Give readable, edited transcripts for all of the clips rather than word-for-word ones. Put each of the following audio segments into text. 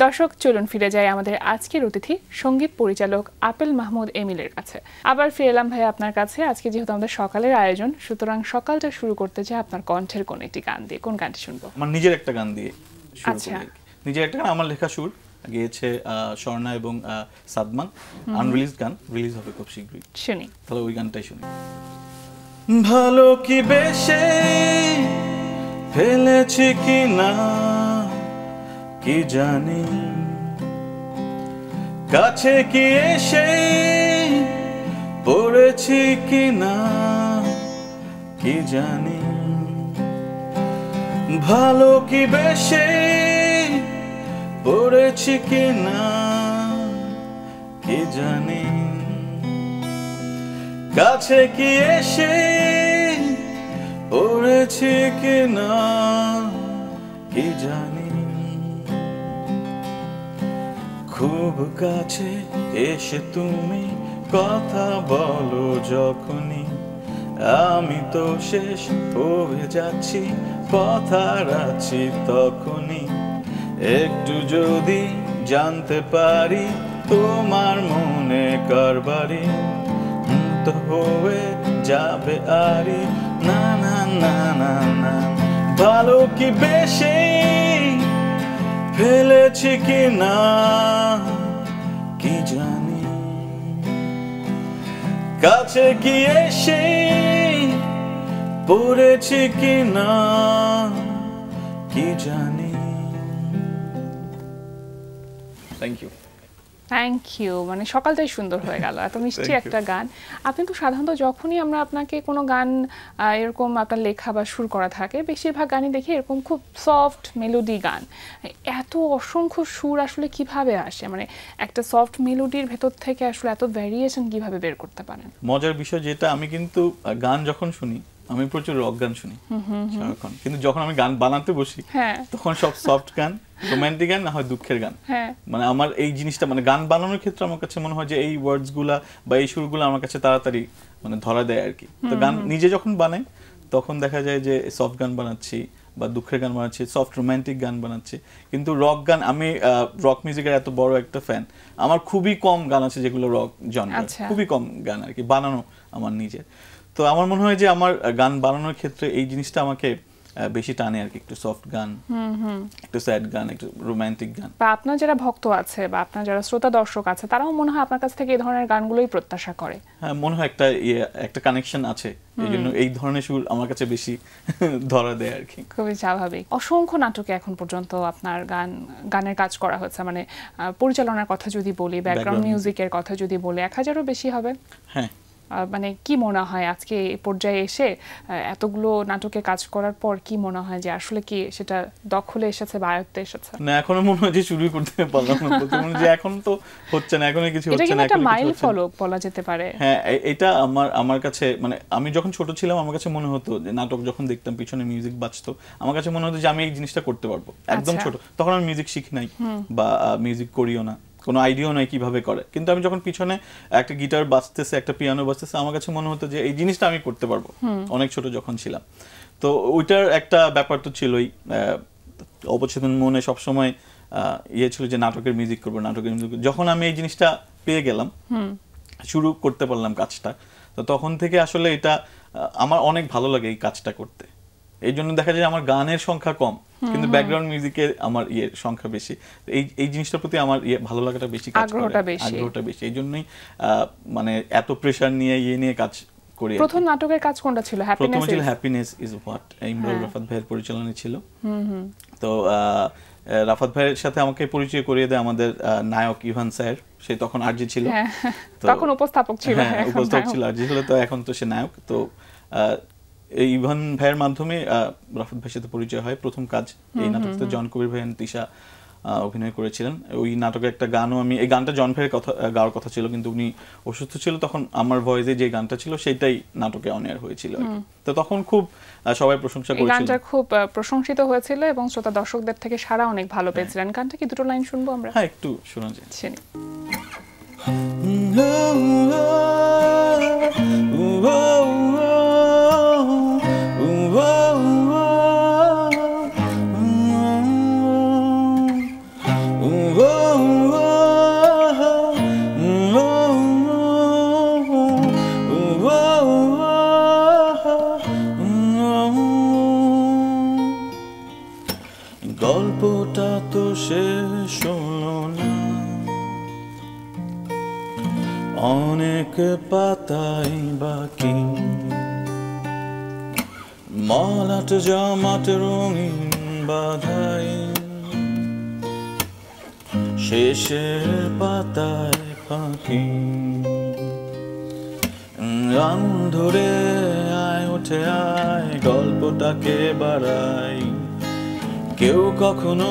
দর্শক চলুন ফিরে যাই আমাদের আজকের অতিথি সঙ্গীত পরিচালক আপেল মাহমুদ এমিলের কাছে। আবার ফিরে এলাম ভাই আপনার কাছে। আজকে যেহেতু আমাদের সকালের আয়োজন, সুতরাং সকালটা শুরু করতে চাই আপনার কণ্ঠের কোন একটি গান দিয়ে। কোন গানটি শুনবো? আমার নিজের একটা গান দিয়ে শুরু আচ্ছা। করি। নিজের একটা গান, আমার লেখা সুর, গেয়েছে স্বর্ণা এবং সাদমান। আনরিলিজড গান, রিলিজ হবে খুব শীঘ্রই। শুনি তাহলে ওই গানটাই শুনি। ভালো কি বেশে ফেলেছি কি না কি জানি, কাছে কি এসে পড়েছি কি না কি জানি, ভালো কি বেশে পড়েছি কি না কি জানি, কাছে কি এসে পড়েছি কি না কি জানি, খুব কাছে এসে তুমি কথা বলো যখনই, আমি তো শেষ হয়ে যাচ্ছি পথ হারাচ্ছি তখনই, একটু যদি জানতে পারি তোমার মনে কারবারি, তো হয়ে যাবে আরি না না না না না, ভালো কি বেশি ফেলেছি কি না কি জানি, কাছে কি এসে পড়েছি কি না কি জানি। Thank you. Thank you. মানে সকালটাই সুন্দর হয়ে গেল, এত মিষ্টি একটা গান। আপনি তো সাধারণত যখনই আমরা আপনাকে কোনো গান এরকম আপনার লেখা বা সুর করা থাকে, বেশিরভাগ গানই দেখি এরকম খুব সফট মেলোডি গান। এত অসংখ্য সুর আসলে কিভাবে আসে? মানে একটা সফট মেলোডির ভেতর থেকে আসলে এত ভ্যারিয়েশন কিভাবে বের করতে পারেন? মজার বিষয় যেটা, আমি কিন্তু গান যখন শুনি আমি প্রচুর রক গান শুনি সারাক্ষণ, কিন্তু যখন আমি গান বানাতে বসি তখন সব সফট গান, রোমান্টিক গান, না হয় দুঃখের গান। মানে আমার এই জিনিসটা, মানে গান বানানোর ক্ষেত্রে আমার কাছে মনে হয় যে এই ওয়ার্ডস গুলা বা এই সুরগুলো আমার কাছে তাড়াতাড়ি মানে ধরা দেয় আর কি। তো গান নিজে যখন বানাই তখন দেখা যায় যে সফট গান বানাচ্ছি বা দুঃখের গান বানাচ্ছি, সফট রোমান্টিক গান বানাচ্ছি। কিন্তু রক গান, আমি রক মিউজিকের এত বড় একটা ফ্যান, আমার খুবই কম গান আছে যেগুলো রক জনরার, খুবই কম গান আর কি বানানো আমার নিজের। তো আমার মনে হয় যে আমার গান বানানোর ক্ষেত্রে এই জিনিসটা আমাকে বেশি টানে আর কি, একটু সফট গান, একটু স্যাড গান, একটু রোমান্টিক গান। বা আপনার যারা ভক্ত আছে বা আপনার যারা শ্রোতা দর্শক আছে, তারাও মনে হয় আপনার কাছ থেকে এই ধরনের গানগুলোই প্রত্যাশা করে। হ্যাঁ, মনে হয় একটা কানেকশন আছে, এই জন্য এই ধরনের সুর আমার কাছে বেশি ধরা দেয় আর কি। খুবই স্বাভাবিক। অসংখ্য নাটকে এখন পর্যন্ত আপনার গানের কাজ করা হচ্ছে, মানে পরিচালনার কথা যদি বলি, ব্যাকগ্রাউন্ড মিউজিকের কথা যদি বলি, 1000-এরও বেশি হবে। হ্যাঁ, মানে কি মনে হয় আজকে এই পর্যায়ে এসে এতগুলো নাটকে কাজ করার পর কি মনে হয় যে আসলে কি সেটা দখলে এসেছে বা আয়ত্তে এসেছে? না, এখনো মনে হয় যে শুরু করতে পারলাম না, বলতে মনে যে এখন তো হচ্ছে না, এখনো কিছু হচ্ছে না। এটা কি একটা মাইল ফলক বলা যেতে পারে? হ্যাঁ, এটা আমার কাছে, মানে আমি যখন ছোট ছিলাম আমার কাছে মনে হতো যে নাটক যখন দেখতাম পিছনে মিউজিক বাজতো, আমার কাছে মনে হতো যে আমি এই জিনিসটা করতে পারবো। একদম ছোট, তখন আমি মিউজিক শিখি নাই বা মিউজিক করিও না, কোনো আইডিয়াও নাই কিভাবে করে। কিন্তু আমি যখন পিছনে একটা গিটার বাজতেছে, একটা পিয়ানো বাজতেছে, আমার কাছে মনে হতো যে এই জিনিসটা আমি করতে পারবো, অনেক ছোট যখন ছিলাম। তো ওইটার একটা ব্যাপার তো ছিলই, অবচেতন মনে সবসময় ছিল যে নাটকের মিউজিক করবো, নাটকের মিউজিক। যখন আমি এই জিনিসটা পেয়ে গেলাম, শুরু করতে পারলাম কাজটা, তো তখন থেকে আসলে এটা আমার অনেক ভালো লাগে এই কাজটা করতে। এই জন্য দেখা যায় আমার গানের সংখ্যা কম, কিন্তু ব্যাকগ্রাউন্ড মিউজিকের আমার সংখ্যা বেশি। এই জিনিসটার প্রতি আমার ভালো লাগাটা বেশি, আগ্রহটা বেশি। এই জন্যই মানে এত প্রেসার নিয়ে কাজ করি। প্রথম নাটকের কাজ কোনটা ছিল? Happiness is what, Imran Rafat ভাইয়ের পরিচালনায় ছিল। তো রাফাত ভাইয়ের সাথে আমাকে পরিচয় করিয়ে দেয় আমাদের নায়ক ইভান স্যার। সে তখন আরজি ছিল, তখন উপস্থাপক ছিল। হ্যাঁ, উপস্থাপক ছিল, আরজি ছিল, তো এখন তো সে নায়ক। তো এই ইভান ভাইয়ের মাধ্যমে রাফাত ভাইয়ের সাথে পরিচয় হয়। প্রথম কাজ এই নাটকতে জন কবির ভাই তিশা অভিনয় করেছিলেন। ওই নাটকের একটা গানও আমি, এই গানটা জন ভাইয়ের গাওয়ার কথা ছিল, কিন্তু উনি অসুস্থ ছিল, তখন আমার ভয়েসে যে গানটা ছিল সেটাই নাটকে অন এয়ার হয়েছিল। তো তখন খুব সবাই প্রশংসা করেছিল, গানটা খুব প্রশংসিত হয়েছিল এবং শ্রোতা দর্শকদের থেকে সাড়া অনেক ভালো পেয়েছিলেন। গানটা কি দুটো লাইন শুনবো আমরা? হ্যাঁ, একটু শোনা যায়। শুনি। তো শেষ হলো না, অনেক পাতাই বাকি, মলাট জমাট রঙিন বাধাই, শেষের পাতায় পাখি। গান ধরে আয় উঠে আয়, গল্পটাকে বাড়াই, কেউ কখনো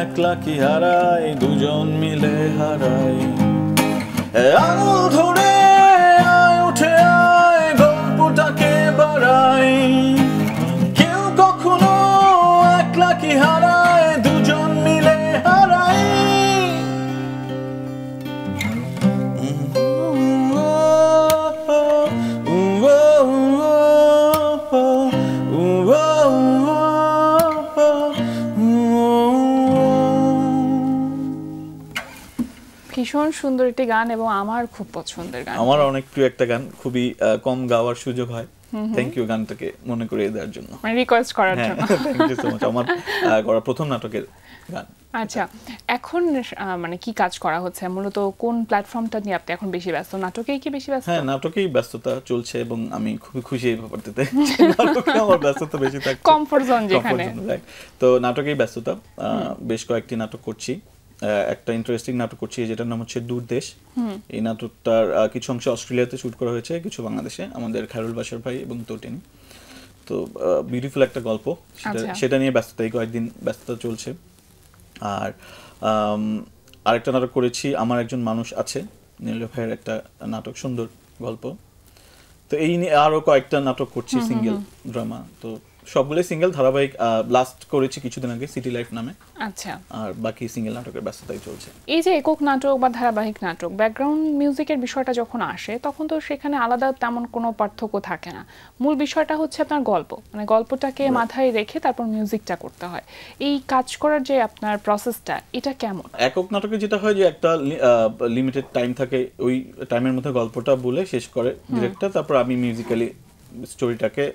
একলা কি হারায়, দুজন মিলে হারাই। আঙুল ধরে আয় উঠে আয়, গল্পটাকে বাড়াই, কেউ কখনো একলা কি হারায়, দুজন মিলে হারাই। ভীষণ সুন্দর একটি গান এবং আমার খুব পছন্দের গান। আমার অনেক প্রিয় একটা গান, খুবই কম গাওয়ার সুযোগ হয়। থ্যাংক ইউ গানটাকে মনে করিয়ে দেওয়ার জন্য, মানে রিকোয়েস্ট করার জন্য। Thank you so much. আমার করা প্রথম নাটকের গান। আচ্ছা, এখন মানে কি কাজ করা হচ্ছে, মূলত কোন প্ল্যাটফর্মটা নিয়ে আপনি এখন বেশি ব্যস্ত? নাটকেই কি বেশি ব্যস্ত? হ্যাঁ, নাটকেই ব্যস্ততা চলছে এবং আমি খুবই খুশি এই ব্যাপারটাতে। নাটকে আমার ব্যস্ততা বেশি থাকে, কমফোর্ট জোন যেখানে। তো নাটকেই ব্যস্ততা। বেশ কয়েকটি নাটক করছি। একটা ইন্টারেস্টিং নাটক করছি যেটার নাম হচ্ছে দূরদেশ। এই নাটকটার কিছু অংশ অস্ট্রেলিয়াতে শুট করা হয়েছে, কিছু বাংলাদেশে, আমাদের খায়রুল বাশার ভাই এবং তটিনী। তো বিউটিফুল একটা গল্প, সেটা নিয়ে ব্যস্ততা, এই কয়েকদিন ব্যস্ততা চলছে। আর আরেকটা নাটক করেছি, আমার একজন মানুষ আছে, নীল ভাইয়ের একটা নাটক, সুন্দর গল্প। তো এই নিয়ে আরো কয়েকটা নাটক করছি, সিঙ্গেল ড্রামা। তো সবগুলোই সিঙ্গেল, ধারাবাহিক। লাস্ট করেছি কিছুদিন আগে সিটি লাইফ নামে। আচ্ছা, আর বাকি সিঙ্গেল নাটকের ব্যস্ততাই চলছে। এই যে একক নাটক বা ধারাবাহিক নাটক, ব্যাকগ্রাউন্ড মিউজিকের বিষয়টা যখন আসে তখন তো সেখানে আলাদা তেমন কোনো পার্থক্য থাকে না। মূল বিষয়টা হচ্ছে আপনার গল্প, মানে গল্পটাকে মাথায় রেখে তারপর মিউজিকটা করতে হয়। এই কাজ করার যে আপনার প্রসেসটা, এটা কেমন? একক নাটকে যেটা হয় যে একটা লিমিটেড টাইম থাকে, ওই টাইমের মধ্যে গল্পটা বলে শেষ করে ডিরেক্টর, তারপর আমি মিউজিক্যালি স্টোরিটাকে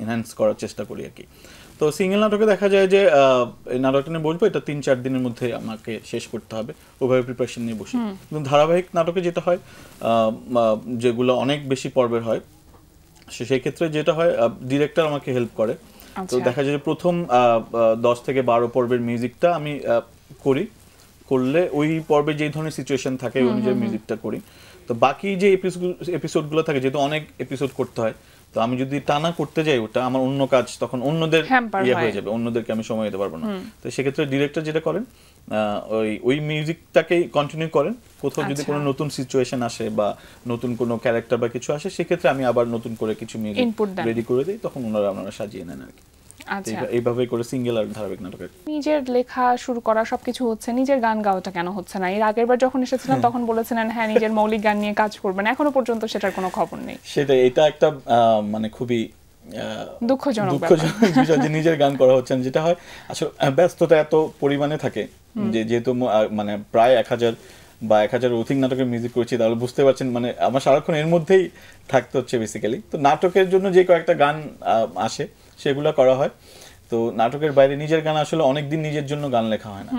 এনহ্যান্স করার চেষ্টা করি আর কি। তো সিঙ্গেল নাটকে দেখা যায় যে এই নাটকটা নিয়ে বলবো, এটা 3-4 দিনের মধ্যে আমাকে শেষ করতে হবে, ওভাবে প্রিপারেশন নিয়ে বসে। কিন্তু ধারাবাহিক নাটকে যেটা হয়, যেগুলো অনেক বেশি পর্বের হয়, সেই ক্ষেত্রে যেটা হয় ডিরেক্টর আমাকে হেল্প করে। তো দেখা যায় যে প্রথম 10 থেকে 12 পর্বের মিউজিকটা আমি করলে ওই পর্বে যে ধরনের সিচুয়েশন থাকে ওই অনুযায়ী মিউজিকটা করি। তো বাকি যে এপিসোডগুলো থাকে, যেহেতু অনেক এপিসোড করতে হয়, তো আমি যদি টানা করতে যাই ওটা আমার অন্য কাজ, তখন অন্যদের ইয়ে হয়ে যাবে, অন্যদেরকে আমি সময় দিতে পারবো না। তো সেক্ষেত্রে ডিরেক্টর যেটা করেন, ওই মিউজিকটাকেই কন্টিনিউ করেন। কোথাও যদি কোনো নতুন সিচুয়েশন আসে বা নতুন কোনো ক্যারেক্টার বা কিছু আসে, সেক্ষেত্রে আমি আবার নতুন করে কিছু মিউজিক রেডি করে দিই, তখন ওনারা সাজিয়ে নেন আর কি। এইভাবে করে সিঙ্গেল আর ধারাবাহিক নাটকের। নিজের লেখা শুরু করা, সবকিছু হচ্ছে, নিজের গান গাওয়াটা কেন হচ্ছে না? এর আগের বার যখন এসেছিলাম তখন বলেছিলেন হ্যাঁ নিজের মৌলিক গান নিয়ে কাজ করবেন, এখনো পর্যন্ত সেটার কোনো খবর নেই। সেটা, এটা একটা মানে খুবই দুঃখজনক বিষয় যে নিজের গান করা হচ্ছে না। যেটা হয় আসলে ব্যস্ততা এত পরিমাণে থাকে যে, যেহেতু মানে প্রায় 1000 বা 1000 অধিক নাটকের মিউজিক করেছি, তাহলে বুঝতে পারছেন মানে আমার সারাক্ষণ এর মধ্যেই থাকতে হচ্ছে বেসিক্যালি। তো নাটকের জন্য যে কয়েকটা গান আসে সেগুলো করা হয়। তো নাটকের বাইরে নিজের গান আসলে অনেকদিন নিজের জন্য গান লেখা হয় না,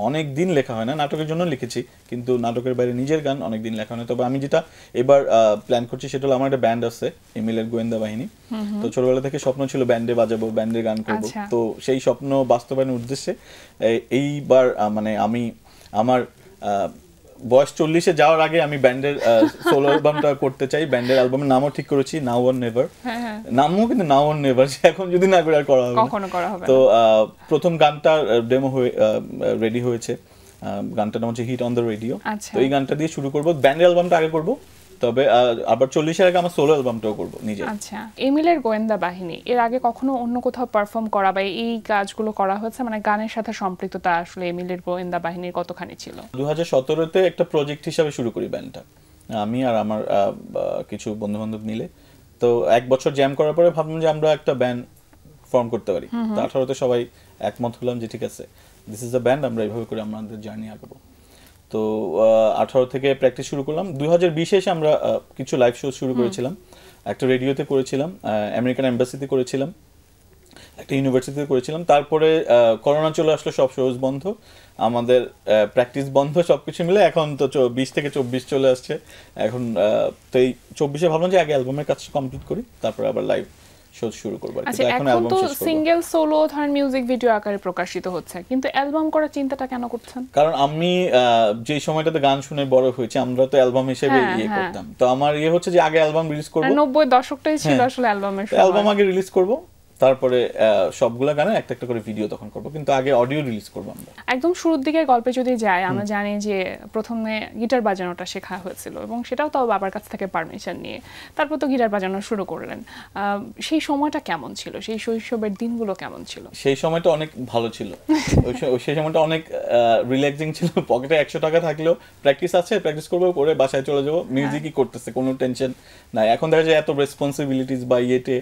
অনেকদিন লেখা হয় না। নাটকের জন্য লিখেছি, কিন্তু নাটকের বাইরে নিজের গান অনেকদিন লেখা হয় না। তবে আমি যেটা এবার প্ল্যান করছি সেটা হলো, আমার একটা ব্যান্ড আছে, এমিলের গোয়েন্দা বাহিনী। তো ছোটবেলা থেকে স্বপ্ন ছিল ব্যান্ডে বাজাবো, ব্যান্ডে গান করবো। তো সেই স্বপ্ন বাস্তবায়নের উদ্দেশ্যে এইবার মানে আমি আমার বয়স 40-এ যাওয়ার আগে আমি ব্যান্ডের সোলো অ্যালবামটা করতে চাই। ব্যান্ডের অ্যালবামের নামও ঠিক করেছি, নাও অর নেভার। নামও কিন্তু নাও অর নেভার, এখন যদি না করে আর করা হবে না। তো প্রথম গানটা ডেমো হয়ে রেডি হয়েছে, গানটার নাম হচ্ছে হিট অন দ্য রেডিও। তো এই গানটা দিয়ে শুরু করব, ব্যান্ডের অ্যালবামটা আগে করব, তবে আবার 40-এর আগে আমার সোলো অ্যালবামটাও করব নিজে। আচ্ছা, এমিলের গোয়েন্দা বাহিনী এর আগে কখনো অন্য কোথাও পারফর্ম করা বা এই কাজগুলো করা হয়েছে? মানে গানের সাথে সম্পৃক্ততা আসলে এমিলের গোয়েন্দা বাহিনীর কতখানি ছিল? 2017-তে একটা প্রজেক্ট হিসাবে শুরু করি ব্যান্ডটা, আমি আর আমার কিছু বন্ধু বান্ধব মিলে। তো 1 বছর জ্যাম করার পরে ভাবলাম যে আমরা একটা ব্যান্ড ফর্ম করতে পারি। তো 18-তে সবাই একমত হলাম যে ঠিক আছে, দিস ইজ দ্য ব্যান্ড, আমরা এইভাবে করে আমাদের জার্নি আগাবো। তো 18 থেকে প্র্যাকটিস শুরু করলাম। 2020-এ এসে আমরা কিছু লাইভ শো শুরু করেছিলাম, একটা রেডিওতে করেছিলাম, আমেরিকান এম্বাসিতে করেছিলাম, একটা ইউনিভার্সিটিতে করেছিলাম। তারপরে করোনা চলে আসলো, সব শোজ বন্ধ, আমাদের প্র্যাকটিস বন্ধ, সবকিছু মিলে এখন তো 20 থেকে 24 চলে আসছে। এখন তো এই 24-এ ভাবলাম যে আগে অ্যালবামের কাজ কমপ্লিট করি, তারপরে আবার লাইভ শো শুরু করব। আচ্ছা, এখন তো সিঙ্গেল সোলো ধরেন মিউজিক ভিডিও আকারে প্রকাশিত হচ্ছে, কিন্তু অ্যালবাম করার চিন্তাটা কেন করছেন? কারণ আমি যে সময়টাতে গান শুনে বড় হয়েছি, আমরা তো অ্যালবাম হিসেবে করতাম, তো আমার হচ্ছে যে আগে অ্যালবাম রিলিজ করব। 90 দশকটাই ছিল আসলে অ্যালবামের সময়। অ্যালবাম আগে রিলিজ করব, তারপরে সবগুলা গানের একটা একটা করে ভিডিও তখন করব, কিন্তু আগে অডিও রিলিজ করব আমরা। একদম শুরুর দিকে গল্পে যদি যাই, আমরা জানি যে প্রথমে গিটার বাজানোটা শেখা হয়েছিল এবং সেটাও তো বাবার কাছ থেকে পারমিশন নিয়ে, তারপর তো গিটার বাজানো শুরু করলেন। সেই সময়টা কেমন ছিল? সেই শৈশবের দিনগুলো কেমন ছিল? সেই সময়টা অনেক ভালো ছিল। সেই সময়টা অনেক রিল্যাক্সিং ছিল। পকেটে 100 টাকা থাকলেও প্র্যাকটিস আছে, প্র্যাকটিস করবো, করে বাসায় চলে যাবো, মিউজিকই করতেছে, কোনো টেনশন নাই। এখন দেখা যায় এত রেসপন্সিবিলিটিস বা ইয়েতে,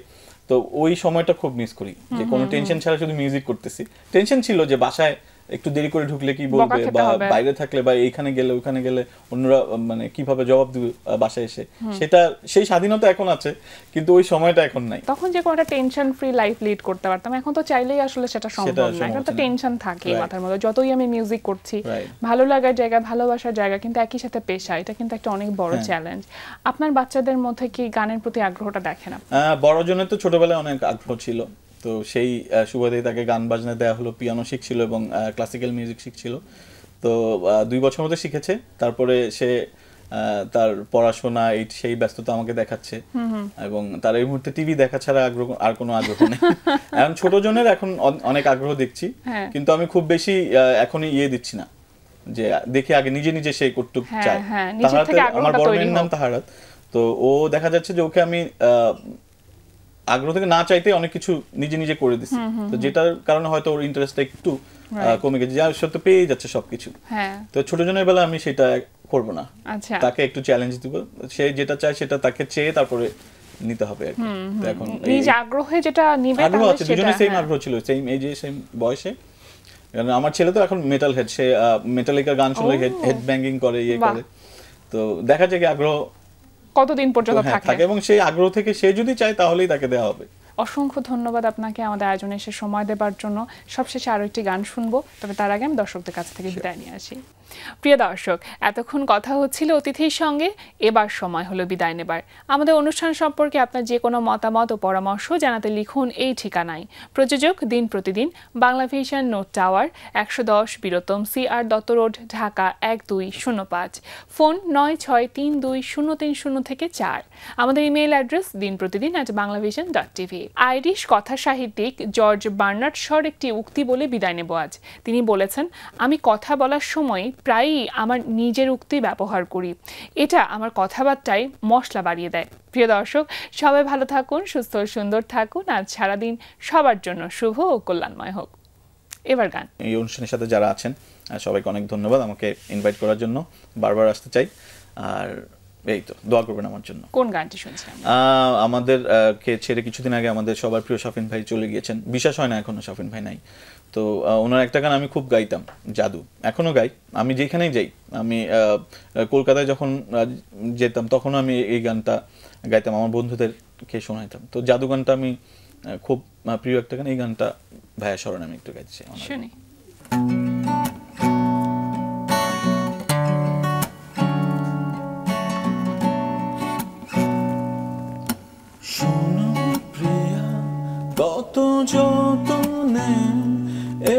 তো ওই সময়টা খুব মিস করি, যে কোনো টেনশন ছাড়া শুধু মিউজিক করতেছি। টেনশন ছিল যে বাসায় একটু দেরি করে ঢুকলে কি বলবে, বা বাইরে থাকলে বা এইখানে গেলে ওখানে গেলে অন্যরা মানে কিভাবে জবাব দিবে বাসায় এসে, সেটা সেই স্বাধীনতা এখন আছে, কিন্তু ওই সময়টা এখন নাই। তখন যে কোনো একটা টেনশন ফ্রি লাইফ লিড করতে পারতাম, এখন তো চাইলেই আসলে সেটা সম্ভব না। এখন তো টেনশন থাকে মাথার মধ্যে, যতই আমি মিউজিক করছি, ভালো লাগার জায়গা, ভালোবাসার জায়গা, কিন্তু একই সাথে পেশা, এটা কিন্তু একটা অনেক বড় চ্যালেঞ্জ। আপনার বাচ্চাদের মধ্যে কি গানের প্রতি আগ্রহটা দেখেন? বড় জনের তো ছোটবেলায় অনেক আগ্রহ ছিল, তো সেই সুবাদেই তাকে গান বাজনা দেওয়া হলো, পিয়ানো শিখছিল এবং ক্লাসিক্যাল মিউজিক শিখছিল। তো 2 বছর মতো শিখেছে, তারপরে সে তার পড়াশোনা সেই ব্যস্ততা আমাকে দেখাচ্ছে, এবং তার এই মুহূর্তে টিভি দেখা ছাড়া আর কোনো আগ্রহ নেই। এখন ছোট জনের এখন অনেক আগ্রহ দেখছি, কিন্তু আমি খুব বেশি এখন দিচ্ছি না, যে দেখে আগে নিজে নিজে সেই করতে চায়। আমার বড় মেয়ের নাম তাহারাত, তো ও দেখা যাচ্ছে যে ওকে আমি আগ্রহ থেকে না চাইতে অনেক কিছু নিজে নিজে করে দিচ্ছি, তো যেটার কারণে হয়তো ওর ইন্টারেস্টটা একটু কমে গেছে, যা সত্যি পেয়ে যাচ্ছে সবকিছু। তো ছোট জনের বেলা আমি সেটা করব না, তাকে একটু চ্যালেঞ্জ দিব, সে যেটা চায় সেটা তাকে চেয়ে তারপরে নিতে হবে আর কি। তো এখন নিজ আগ্রহে যেটা নিবে, আগ্রহ আছে, দুজনে সেম আগ্রহ ছিল, সেম এজে সেম বয়সে। কারণ আমার ছেলে তো এখন মেটাল হেড, সে মেটালিকার গান শুনলে হেড ব্যাঙ্গিং করে, ইয়ে করে, তো দেখা যায় কি আগ্রহ কতদিন পর্যন্ত থাকে, এবং সেই আগ্রহ থেকে সে যদি চায় তাহলেই তাকে দেওয়া হবে। অসংখ্য ধন্যবাদ আপনাকে আমাদের আয়োজনে এসে সময় দেবার জন্য। সবশেষে আরো একটি গান শুনবো, তবে তার আগে আমি দর্শকদের কাছ থেকে বিদায় নিয়ে আসি। প্রিয় দর্শক, এতক্ষণ কথা হচ্ছিল অতিথির সঙ্গে, এবার সময় হলো বিদায় নেবার। আমাদের অনুষ্ঠান সম্পর্কে আপনার যে কোনো মতামত ও পরামর্শ জানাতে লিখুন এই ঠিকানায়। প্রযোজক দিন প্রতিদিন, Banglavision, note tower, 110 বীরত্তম, CR Dutta road, Dhaka 1205, phone 96320304। আমাদের ইমেইল অ্যাড্রেস dinprotidin@banglavision.tv। আইরিশ কথা সাহিত্যিক জর্জ বার্নার্ড শর একটি উক্তি বলে বিদায় নেব আজ। তিনি বলেছেন, আমি কথা বলার সময় প্রায়ই আমার নিজের উক্তি ব্যবহার করি, এটা আমার কথাবার্তায় মশলা বাড়িয়ে দেয়। প্রিয় দর্শক, সবাই ভালো থাকুন, সুস্থ ও সুন্দর থাকুন, আজ সারাদিন সবার জন্য শুভ ও কল্যাণময় হোক। এবার গান। এই অনুষ্ঠানের সাথে যারা আছেন সবাইকে অনেক ধন্যবাদ, আমাকে ইনভাইট করার জন্য, বারবার আসতে চাই, আর এই তো দোয়া করবেন আমার জন্য। কোন গানটি শুনছেন? আমাদের কে ছেড়ে কিছুদিন আগে আমাদের সবার প্রিয় শাফিন ভাই চলে গিয়েছেন, বিশ্বাস হয় না এখনো শাফিন ভাই নাই। তো ওনার একটা গান আমি খুব গাইতাম, জাদু, এখনো গাই। আমি যেখানেই যাই, আমি কলকাতায় যখন যেতাম তখন আমি এই গানটা গাইতাম, আমার বন্ধুদেরকে শোনাইতাম। তো জাদু গানটা আমি খুব প্রিয় একটা গান, এই গানটা ভাইয়া স্মরণে আমি একটু গাইছি। শুনি। কত যতনে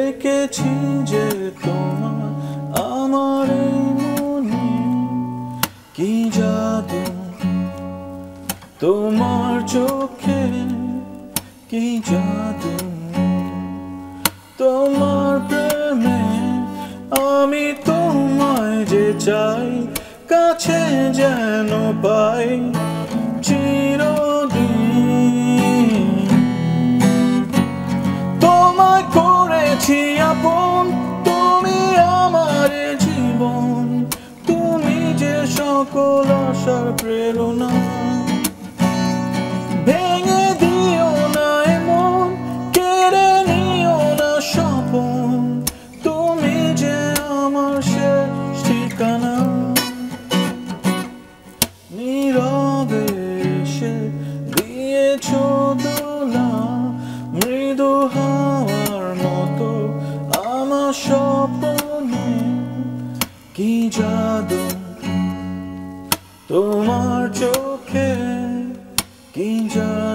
এঁকেছি যে তোমার আমার মনে, কি জাদু তোমার চোখে, কি জাদু তোমার প্রেমে, আমি তোমায় যে চাই, কাছে যেন পাই আপন, তুমি আমার জীবন, তুমি যে সকল আশার প্রেরণা, ভেঙে দিও না এমন, কেড়ে নিও না স্বপন, তুমি যে আমার শেষ ঠিকানা। নীরবে এসে দিয়েছো দোলা, মৃদু মনে কি জাদু তোমার চোখে কি জাদু